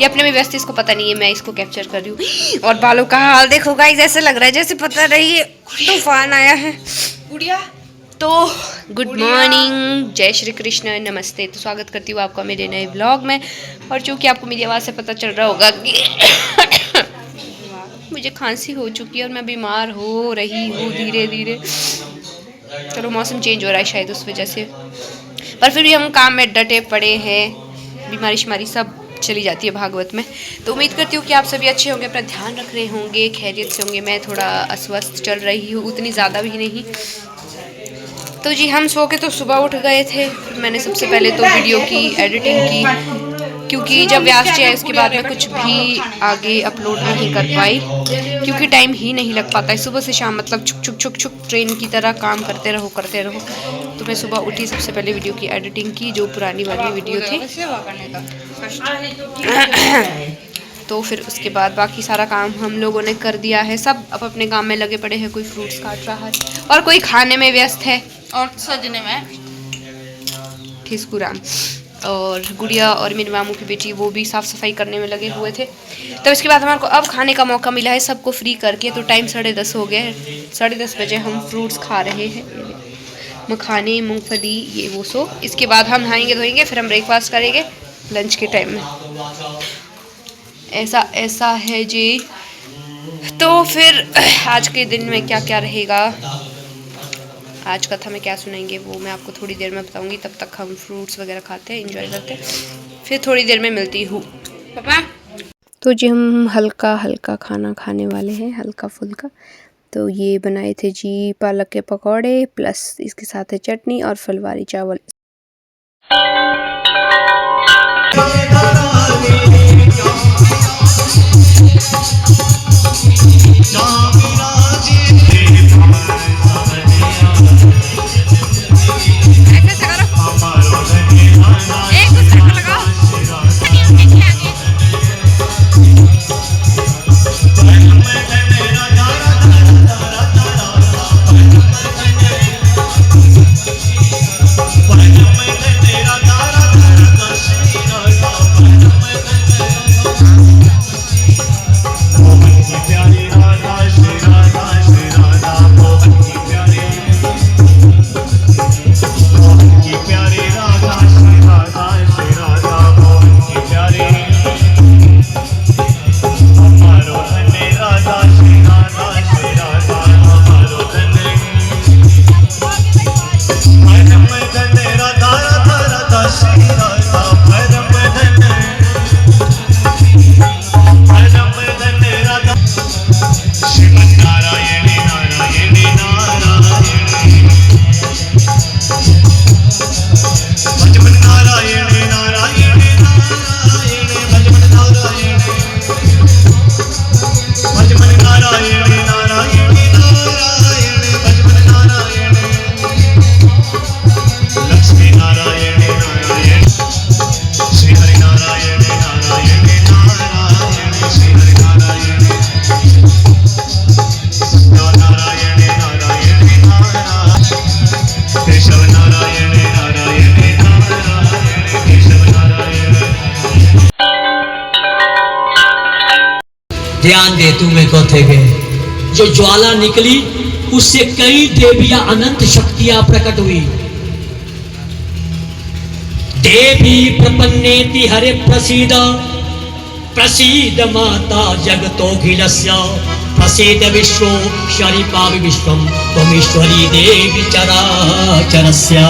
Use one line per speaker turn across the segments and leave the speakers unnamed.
ये अपने में व्यस्त, इसको पता नहीं है मैं इसको कैप्चर कर रही हूँ। और बालों का हाल देखो गाइस, ऐसे लग रहा है जैसे पता नहीं तूफान आया है। गुड़िया तो गुड मॉर्निंग, जय श्री कृष्ण, नमस्ते। तो स्वागत करती हूँ आपका मेरे नए व्लॉग में। और चूँकि आपको मेरी आवाज़ से पता चल रहा होगा कि मुझे खांसी हो चुकी है और मैं बीमार हो रही हूँ धीरे धीरे। चलो मौसम चेंज हो रहा है शायद उस वजह से, पर फिर भी हम काम में डटे पड़े हैं। बीमारी शिमारी सब चली जाती है भागवत में। तो उम्मीद करती हूँ कि आप सभी अच्छे होंगे, अपना ध्यान रख रहे होंगे, खैरियत से होंगे। मैं थोड़ा अस्वस्थ चल रही हूँ, उतनी ज़्यादा भी नहीं। तो जी हम सो के तो सुबह उठ गए थे। मैंने सबसे पहले तो वीडियो की एडिटिंग की, क्योंकि जब व्यास जी आए उसके बाद मैं कुछ भी आगे अपलोड नहीं कर पाई, क्योंकि टाइम ही नहीं लग पाता है। सुबह से शाम मतलब छुक छुक छुक छुक ट्रेन की तरह काम करते रहो। तो मैं सुबह उठी, सबसे पहले वीडियो की एडिटिंग की, जो पुरानी वाली वीडियो थी। तो फिर उसके बाद बाकी सारा काम हम लोगों ने कर दिया है। सब अब अपने काम में लगे पड़े हैं। कोई फ्रूट्स काट रहा है और कोई खाने में व्यस्त है
और सजने में
ठिसकुराम। और गुड़िया और मेरे मामू की बेटी वो भी साफ़ सफाई करने में लगे हुए थे। तब इसके बाद हमारे को अब खाने का मौका मिला है सबको फ्री करके। तो टाइम 10:30 हो गया है। 10:30 बजे हम फ्रूट्स खा रहे हैं, मखाने, मूंगफली, ये वो सो। इसके बाद हम नहाएंगे धोएंगे, फिर हम ब्रेकफास्ट करेंगे लंच के टाइम में। ऐसा है जी। तो फिर आज के दिन में क्या क्या रहेगा, आज कथा में क्या सुनाएंगे, वो मैं आपको थोड़ी देर में बताऊंगी। तब तक हम फ्रूट्स वगैरह खाते हैं, एंजॉय करते हैं, फिर थोड़ी देर में मिलती हूँ पापा। तो जी हम हल्का हल्का खाना खाने वाले हैं, हल्का फुल्का। तो ये बनाए थे जी पालक के पकौड़े, प्लस इसके साथ है चटनी और फलवारी चावल।
ध्यान दे तू में कोथे गए। जो ज्वाला निकली उससे कई देवियां अनंत शक्तियां प्रकट हुई। देवी प्रपन्नेति हरे प्रसीद प्रसीद माता जगतोऽखिलस्य प्रसीद विश्वो शरीपावि विश्वम त्वमीश्वरी देवी चराचरस्य।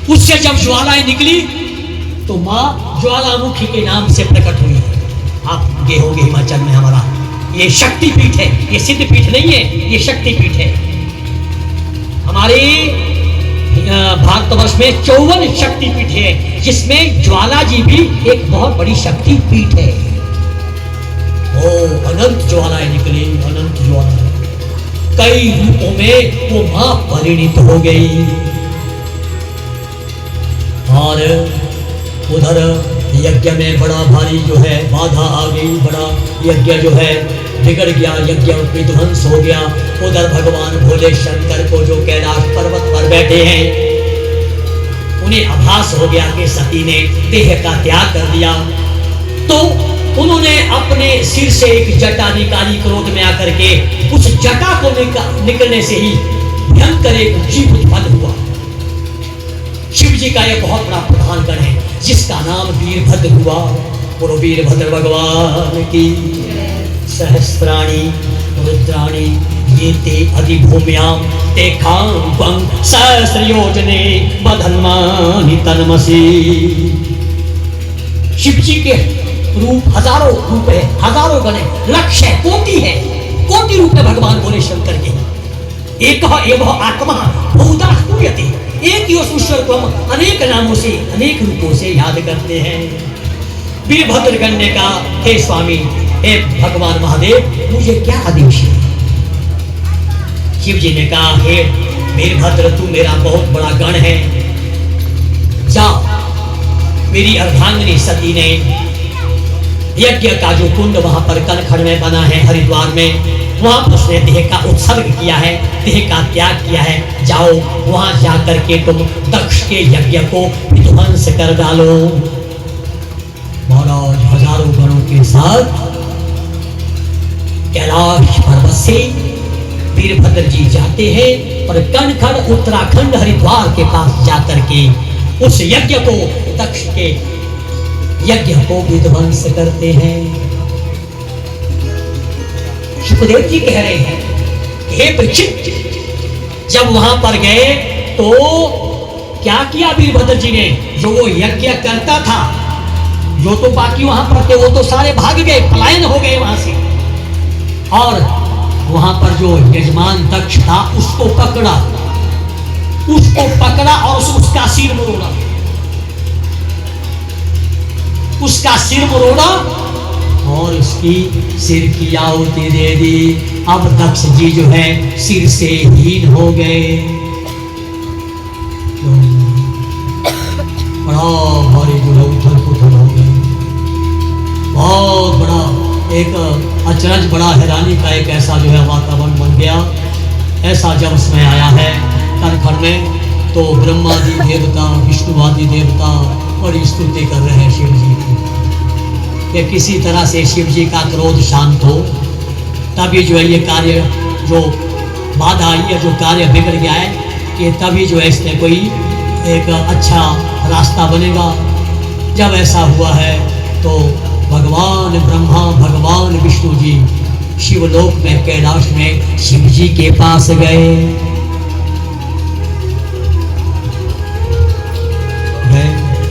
उससे जब ज्वालाएं निकली तो मां ज्वालामुखी के नाम से प्रकट हुई। आप गए होंगे हिमाचल में, हमारा ये शक्तिपीठ है, ये सिद्धपीठ नहीं है, ये शक्तिपीठ है। हमारे भारतवर्ष में 54 शक्तिपीठ है, जिसमें ज्वाला जी भी एक बहुत बड़ी शक्तिपीठ है। ओ अनंत ज्वालाएं निकली, अनंत ज्वालाएं कई रूपों में वो मां परिणित हो गई। और उधर यज्ञ में बड़ा भारी जो है बाधा आ गई, बड़ा यज्ञ जो है बिगड़ गया, यज्ञ विध्वंस हो गया। उधर भगवान भोले शंकर को जो कैलाश पर्वत पर बैठे हैं, उन्हें आभास हो गया कि सती ने देह का त्याग कर दिया। तो उन्होंने अपने सिर से एक जटा निकाली, क्रोध में आकर के उस जटा को निकलने से ही भयंकर एक जीव उत्पन्न हुआ। शिव जी का यह बहुत बड़ा प्रधान गण है जिसका नाम वीरभद्र हुआ। बोलो वीरभद्र भगवान की। सहस्राणी रुद्राणी ये ते अधिभूम्यां ते खां सहस्रयोजने बधन्मानि तन्मसि। शिव जी के रूप हजारों रूप है, हजारों गण है, लक्ष्य है, कोटि है, कोटि रूप है भगवान बोले शंकर के। एक एव आत्मा बहुधा स्तूयते, एक ही उस ईश्वर को हम अनेक नामों से अनेक रूपों से याद करते हैं। वीरभद्र गण का हे स्वामी, हे भगवान महादेव, मुझे क्या आदेश है? शिव जी ने कहा, हे वीरभद्र तू मेरा बहुत बड़ा गण है, जा मेरी अर्धांगिनी सती ने यज्ञ का जो कुंड वहां पर कनखड़ में बना है हरिद्वार में, वहां पर उसने देह का उत्सर्ग किया है, देह का त्याग किया है। जाओ वहां जाकर के तुम दक्ष के यज्ञ को विध्वंस कर डालो। महाराज हजारों गणों के साथ कैलाश पर्वत से वीरभद्र जी जाते हैं और कनखड़ उत्तराखंड हरिद्वार के पास जाकर के उस यज्ञ को, दक्ष के यज्ञ को विध्वंस करते हैं। सुखदेव जी कह रहे हैं, हे परीक्षित, जब वहां पर गए तो क्या किया वीरभद्र जी ने? जो वो यज्ञ करता था, जो तो बाकी वहां पर थे वो तो सारे भाग गए, पलायन हो गए वहां से, और वहां पर जो यजमान दक्ष था उसको पकड़ा और उसका सिर मरोड़ा, उसका सिर मरोड़ा और उसकी सिर की आहुति दे दी। अब दक्ष जी जो है सिर से हीन हो गए। बड़ा भारी जो है उथल पुथल हो गए, बहुत बड़ा एक अचरज, बड़ा हैरानी का एक ऐसा जो है वातावरण बन गया। ऐसा जब समय आया है कनखड़ में, तो ब्रह्मादि देवता, विष्णुवादि देवता बड़ी स्तुति कर रहे हैं शिव जी की, कि किसी तरह से शिव जी का क्रोध शांत हो, तभी जो है ये कार्य, जो बाधा आई है, जो कार्य बिगड़ गया है, कि तभी जो है इसमें कोई एक अच्छा रास्ता बनेगा। जब ऐसा हुआ है तो भगवान ब्रह्मा, भगवान विष्णु जी शिवलोक में कैलाश में शिव जी के पास गए।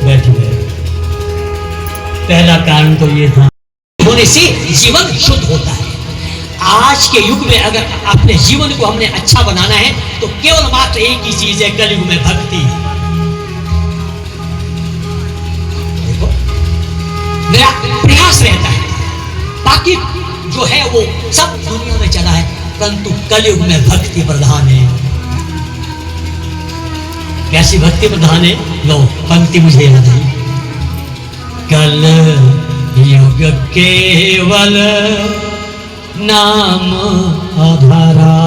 बैठ गए। पहला कारण तो ये था, होने से जीवन शुद्ध होता है। आज के युग में अगर अपने जीवन को हमने अच्छा बनाना है तो केवल मात्र एक ही चीज है, कलयुग में भक्ति। देखो मेरा प्रयास रहता है, बाकी जो है वो सब दुनिया में चला है, परंतु कलयुग में भक्ति प्रधान है। कैसी भक्ति प्रधान है? लो पंक्ति मुझे याद आई। कल युग केवल नाम आधारा,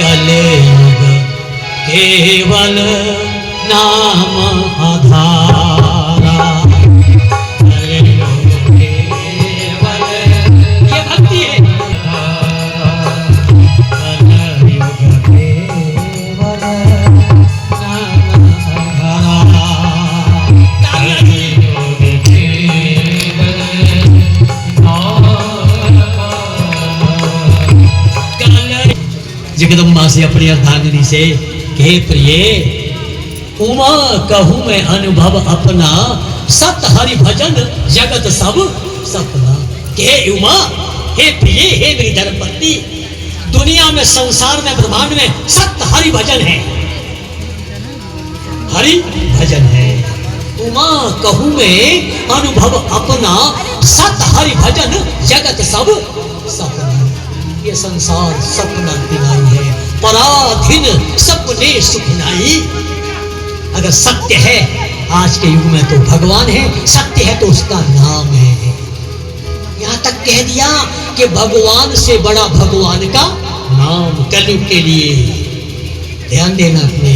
कल युग केवल नाम आधारा, कल युग केवल, ये भक्ति है। कल युग केवल नाम आधारा, कल युग केवल जगदम्बा से अपनी अर्धांगिनी से, हे प्रिय उमा कहूं मैं अनुभव अपना, सत हरि भजन जगत सब सपना। हे उमा, हे प्रिय, हे मेरी धर्मपत्नी, दुनिया में, संसार में, ब्रह्मांड में सत हरि भजन है, हरि भजन है। उमा कहूं मैं अनुभव अपना, सत हरि भजन जगत सब सपना। ये संसार सपना दिनाई है, पराधीन सपने सुखनाई। अगर सत्य है आज के युग में तो भगवान है, सत्य है तो उसका नाम है। यहां तक कह दिया कि भगवान से बड़ा भगवान का नाम। कलयुग के लिए ध्यान देना अपने,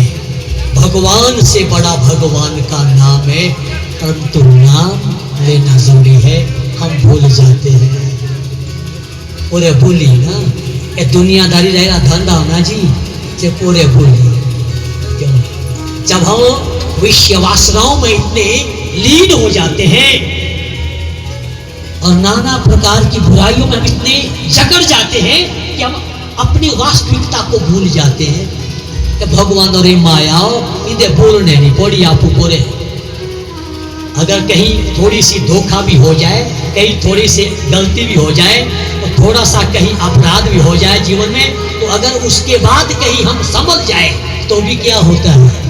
भगवान से बड़ा भगवान का नाम है, परंतु नाम लेना जरूरी है, हम भूल जाते हैं। पूरे भूली ना ये दुनियादारी रहेगा धंधा होना जी, जे पूरे भूली। क्यों? जब हम विषय वासनाओं में इतने लीन हो जाते हैं और नाना प्रकार की बुराइयों में हम इतने जकड़ जाते हैं कि हम अपनी वास्तविकता को भूल जाते हैं कि भगवान और मायाओ इन्हें बोलने नहीं पड़ी आप पूरे। अगर कहीं थोड़ी सी धोखा भी हो जाए, कहीं थोड़ी सी गलती भी हो जाए, तो थोड़ा सा कहीं अपराध भी हो जाए जीवन में, तो अगर उसके बाद कहीं हम समझ जाए तो भी क्या होता है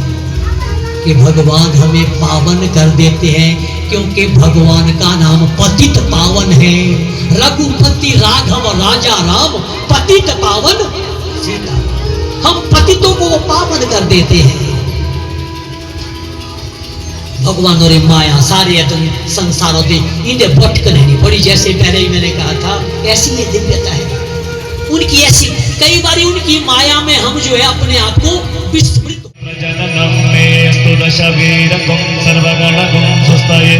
कि भगवान हमें पावन कर देते हैं, क्योंकि भगवान का नाम पतित पावन है। रघुपति राघव राजा राम पतित पावन सीता, हम पतितों को वो पावन कर देते हैं। भगवान और माया सारे संसार होते इन्हें भटक नहीं पड़ी। जैसे पहले ही मैंने कहा था, ऐसी ये दिव्यता है उनकी, ऐसी कई बार उनकी माया में हम जो है अपने आप को विस्मृत।
प्रजननं मेऽस्तु दशवीरकं सर्वगणकं सुस्थये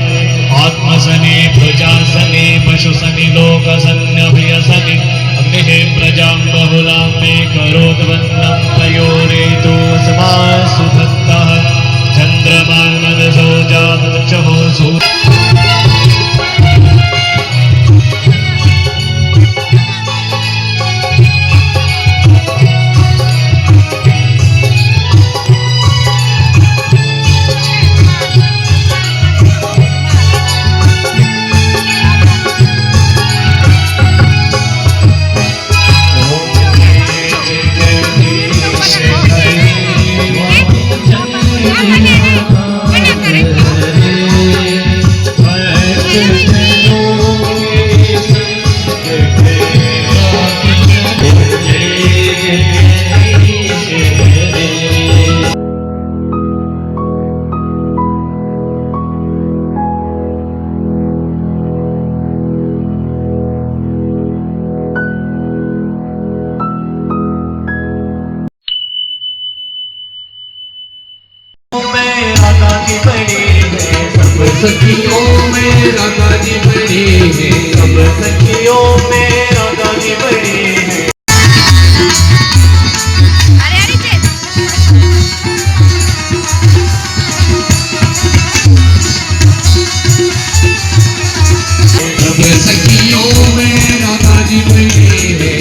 आत्मसने प्रजासने पशुसनि लोकसन्नभियसनि अग्निः प्रजां बहुलां मे करोद्वन्नं तयोरेतु समासु दत्तः चन्द्रमानमदसो जातचक्षुः
सखियों में राधा जी बड़ी है, सब सखियों में राधा जी बड़ी है। सब सखियों में राधा जी बड़ी है,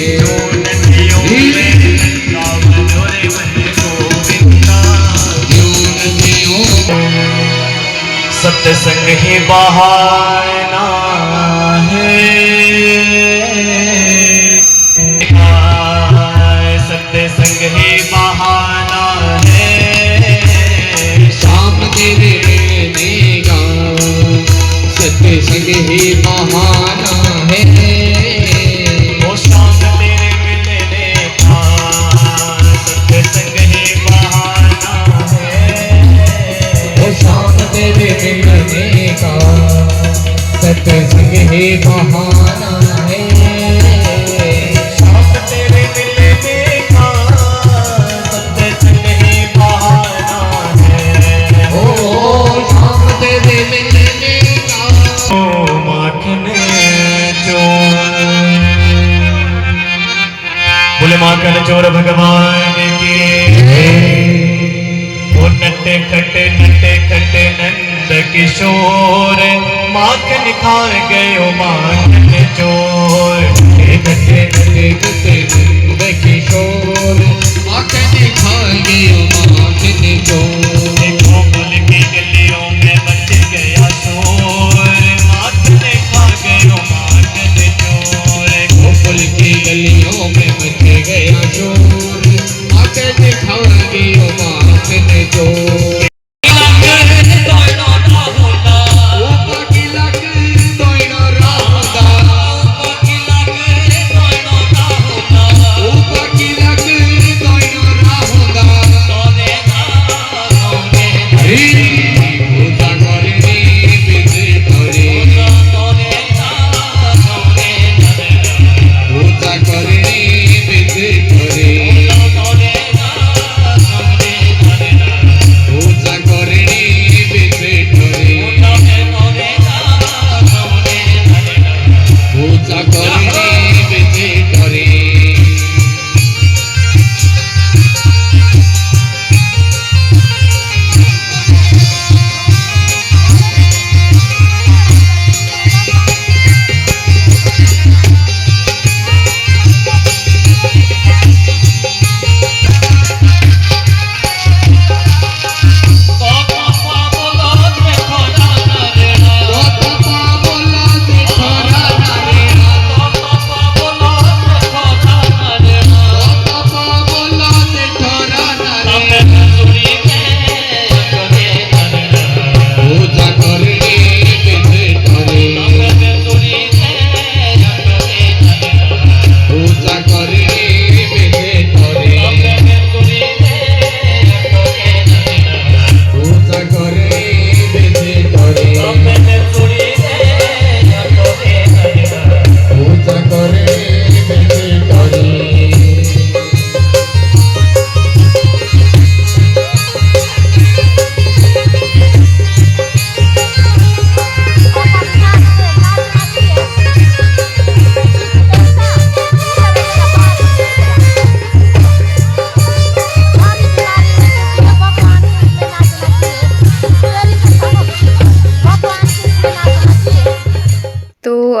नदियों में गोविंदा, नदियों सत्संग ही बहाना है, सत्संग ही बहाना है, शाम तेरे मिलने का सत्संग ही बहाना है, वो शाम तेरे मिलने का सत्संग ही बहाना है, वो शाम तेरे मिलने का सत्संग ही बहाना है, शाम तेरे मिलने का सत्संग ही बहाना है, ओ शाम तेरे मिलने का। ओ माखन चोर, बोले माखन चोर भगवान की, नट्टे खट्टे नंद किशोर, माखन खा गयो माखन चोर, खट्टे नंद किशोर, माखन खा गयो माखन चोर, गोकुल की गलियों में मच गया शोर, माखन खा गयो माखन चोर, गोकुल की गलियों में मच गया शोर, माखन खा गयो माखन चोर। पूजा करने बेचे डरे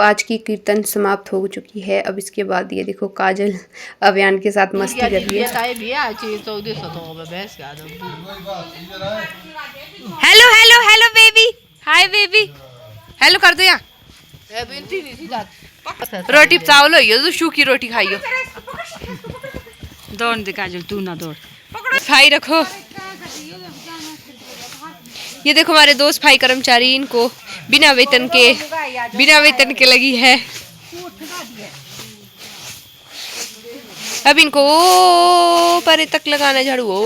आज की कीर्तन समाप्त हो चुकी है। अब इसके बाद ये देखो काजल अभियान के साथ मस्ती कर रही है। Hello hello hello baby, hi baby, hello कर दो यहाँ। रोटी चावल हो जो सूखी रोटी खाइयो।
दौड़ दे काजल, तू ना दौड़।
भाई रखो। ये देखो हमारे दोस्त भाई कर्मचारी, इनको बिना वेतन के लगी है। अब इनको ओ परे तक लगाना झाड़ू। ओ